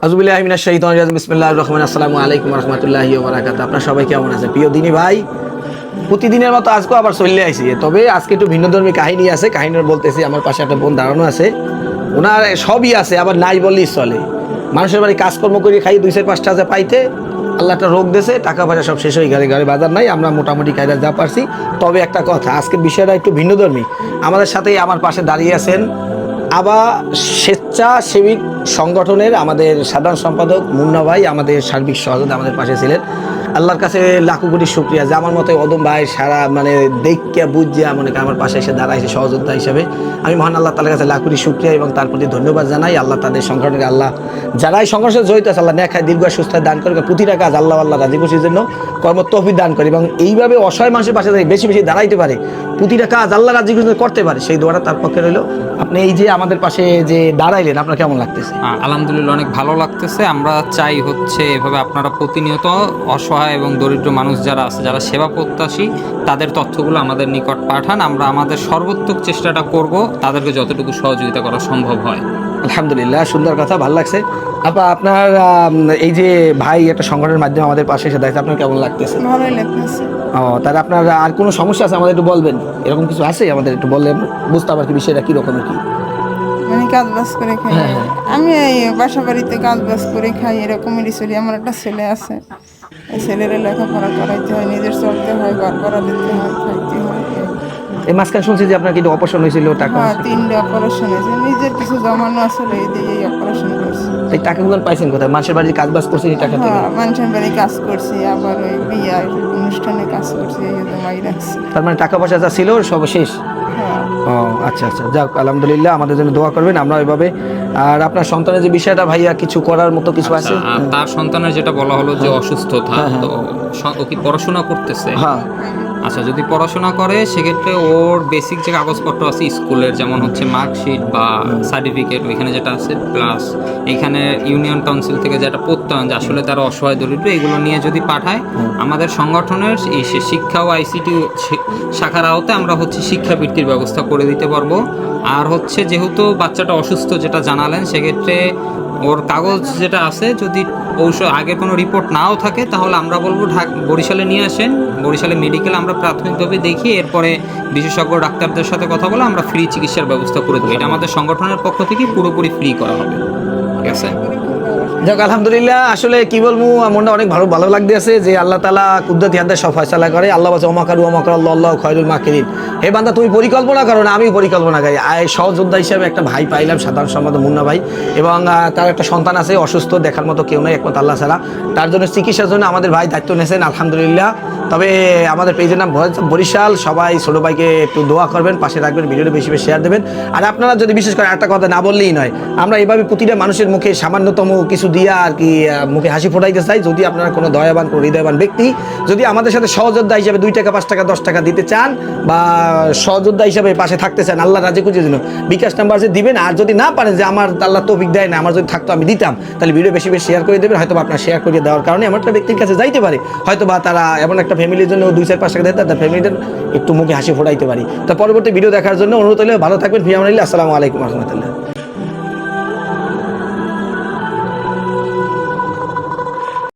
আউযুবিল্লাহি মিনাশ শাইতানির রাজিম বিসমিল্লাহির রহমানির আসসালামু আলাইকুম ওয়া রাহমাতুল্লাহি ওয়া বারাকাতুহু। আপনারা সবাই কেমন আছেন প্রিয় দিনী ভাই? প্রতিদিনের মতো আজকেও আবার চলে আইছি, তবে আজকে একটু ভিন্নধর্মী কাহিনী আছে। কাহিনীর বলতেছি, আমার পাশে একটা বোন দাঁড়ানো আছে, ওনার সবই আছে, আবার নাই বললেই চলে। মানুষের বাড়ি কাজকর্ম করে খাই 2-5 টাকা পাইতে আল্লাহ একটা রোগ দেশে, টাকা পয়সা সব শেষ হয়ে গেলে ঘরে বাজার নাই। আমরা মোটামুটি কায়দা যা পারছি। তবে একটা কথা, আজকের বিষয়টা একটু ভিন্নধর্মী। আমাদের সাথেই আমার পাশে দাঁড়িয়ে আছেন আবা স্বেচ্ছাসেবী সংগঠনের আমাদের সাধারণ সম্পাদক মুন্না ভাই, আমাদের সার্বিক সহযোগিতা আমাদের পাশে ছিলেন। আল্লাহর কাছে লাখো কোটি শুকরিয়া যে আমার মতো অদম ভাই সারা দেখিয়া বুঝিয়া মনে করেন আমার পাশে এসে দাঁড়াইছে সহযোগিতা হিসেবে। আমি মহান আল্লাহ তাআলার কাছে লাখ কোটি শুকরিয়া এবং তার প্রতি ধন্যবাদ জানাই। আল্লাহ তাদের সংগঠনকে, আল্লাহ যারা এই সংঘর্ষে জড়িত আছে, আল্লাহ নেখায় দীর্ঘ সুস্থ দান করে, প্রতিটা কাজ আল্লাহ রাজি খুশির জন্য কর্ম তৌফিক দান করে এবং এইভাবে অসহায় মানুষের পাশে বেশি বেশি দাঁড়াইতে পারে, প্রতিটা কাজ আল্লাহ রাজি খুশি করতে পারে, সেই দোয়াটা তার পক্ষে রইল। আপনি এই যে আমাদের পাশে যে দাঁড়াইলেন, আপনার কেমন লাগতেছে? আলহামদুলিল্লাহ, অনেক ভালো লাগতেছে। আমরা চাই হচ্ছে এভাবে আপনারা প্রতিনিয়ত অসহায় এবং দরিদ্র মানুষ যারা আছে, যারা সেবা প্রত্যাশী, তাদের তথ্যগুলো আমাদের নিকট পাঠান। আমরা আমাদের সর্বোত্তম চেষ্টাটা করব তাদেরকে যতটুকু সহযোগিতা করা সম্ভব হয়। আলহামদুলিল্লাহ, সুন্দর কথা, ভালো লাগছে। আপা, আপনার এই যে ভাই একটা সংগঠনের মাধ্যমে আমাদের পাশে এসে দাঁড়িয়েছে, আপনার কেমন লাগতেছে? ভালোই লাগতেছে। তাহলে আপনার আর কোনো সমস্যা আছে আমাদের একটু বলবেন? এরকম কিছু আছে আমাদের একটু বললে বুঝতে পারছি বিষয়টা কি রকমের কি। মানে কাজ বাজ করে খাই, আমি এই বাসা বাড়িতে কাজ বাজ করে খাই, এরকমই চলি। আমার একটা ছেলে আছে, এই ছেলের লেখাপড়া করাইতে হয়, নিজের চলতে হয়, ঘর ভাড়া দিতে হয়, খাইতে হয়। এই মাঝখানে শুনছি যে আপনার কিন্তু অপারেশন হয়েছিল, টাকা? হ্যাঁ, 3টা অপারেশন হয়েছে, নিজের কিছু জমানো আসলে এই দিয়ে অপারেশন করছি। এই টাকাগুলো পাইছেন কোথায়? মানুষের বাড়িতে কাজ বাজ করছেন এই টাকা থেকে? হ্যাঁ, মানুষের বাড়ি কাজ করছি, আবার ওই বিয়ার অনুষ্ঠানে কাজ করছি, এই জমাই রাখছি। তার মানে টাকা পয়সা যা ছিল সব শেষ? হ্যাঁ। ও আচ্ছা আচ্ছা, যাক আলহামদুলিল্লাহ, আমাদের জন্য দোয়া করবেন, আমরা ওইভাবে। আর আপনার সন্তানের যে বিষয়টা ভাইয়া, কিছু করার মতো কিছু আছে? আর তার সন্তানের যেটা বলা হলো যে অসুস্থতা, তো ও কি পড়াশোনা করতেছে? হ্যাঁ। আচ্ছা, যদি পড়াশোনা করে সেক্ষেত্রে ওর বেসিক যে কাগজপত্র আছে স্কুলের, যেমন হচ্ছে মার্কশিট বা সার্টিফিকেট, ওইখানে যেটা আছে, প্লাস এখানে ইউনিয়ন কাউন্সিল থেকে যেটা প্রত্যয়ন যে আসলে তারা অসহায় দরিদ্র, এগুলো নিয়ে যদি পাঠায়, আমাদের সংগঠনের এই শিক্ষা ও আইসিটি শাখার আওতায় আমরা হচ্ছে শিক্ষাবৃত্তির ব্যবস্থা করে দিতে পারবো। আর হচ্ছে যেহেতু বাচ্চাটা অসুস্থ যেটা জানালেন, সেক্ষেত্রে ওর কাগজ যেটা আছে, যদি আগে কোনো রিপোর্ট নাও থাকে, তাহলে আমরা বলবো বরিশালে নিয়ে আসেন। বরিশালে মেডিকেল আমরা প্রাথমিকভাবে দেখি, এরপরে বিশেষজ্ঞ ডাক্তারদের সাথে কথা বলে আমরা ফ্রি চিকিৎসার ব্যবস্থা করে দেবো। এটা আমাদের সংগঠনের পক্ষ থেকে পুরোপুরি ফ্রি করা হবে। ঠিক আছে? যাক আলহামদুলিল্লাহ, আসলে কি বলবো, মনটা অনেক ভালো লাগতেছে যে আল্লাহ তাআলা কুদরতি হাতে সব ফয়সালা করে। আল্লাহ বলছে ওমাকারু আল্লাহু খায়রুল মাকিরিন। হে বান্দা, তুমি পরিকল্পনা করো না, আমি পরিকল্পনা করি। সহযোদ্ধা হিসেবে একটা ভাই পাইলাম, সাধারণ সম্পাদক মুন্না ভাই, এবং তার একটা সন্তান আছে অসুস্থ, দেখার মতো কেউ নেই একমাত্র আল্লাহ ছাড়া। তার জন্য চিকিৎসার জন্য আমাদের ভাই দায়িত্ব নিয়েছেন, আলহামদুলিল্লাহ। তবে আমাদের পেজের নাম বরিশাল, সবাই ছোটো ভাইকে একটু দোয়া করবেন, পাশে রাখবেন, ভিডিওটা বেশি বেশি শেয়ার দেবেন। আর আপনারা যদি বিশেষ করে একটা কথা না বললেই নয়, আমরা এইভাবে প্রতিটা মানুষের মুখে সামান্যতম কিছু দিয়া আর কি মুখে হাসি ফোটাইতে চাই। যদি আপনারা কোনো দয়াবান, কোনো হৃদয়বান ব্যক্তি যদি আমাদের সাথে সহযোদ্ধা হিসাবে 2 টাকা, 5 টাকা, 10 টাকা দিতে চান, বা সহযোদ্ধা হিসাবে পাশে থাকতে চান, আল্লাহ রাজি খুঁজে দিন, বিকাশ নাম্বার যে দিবেন। আর যদি না পারেন, যে আমার আল্লাহ তৌফিক দেয় না, আমার যদি থাকতো আমি দিতাম, তাহলে ভিডিও বেশি বেশি শেয়ার করে দেবেন। হয়তো আপনার শেয়ার করে দেওয়ার কারণে এমন একটা ব্যক্তির কাছে যাইতে পারে, হয়তো বা তারা এমন একটা ফ্যামিলির জন্য 2-4-5 টাকা দেয়, তার ফ্যামিলিদের একটু মুখে হাসি ফোটাইতে পারি। তো পরবর্তী ভিডিও দেখার জন্য অনুরোধ হলে ভালো থাকবেন। ফি আমানিল্লাহ, আসসালামু আলাইকুম ওয়া রাহমাতুল্লাহ।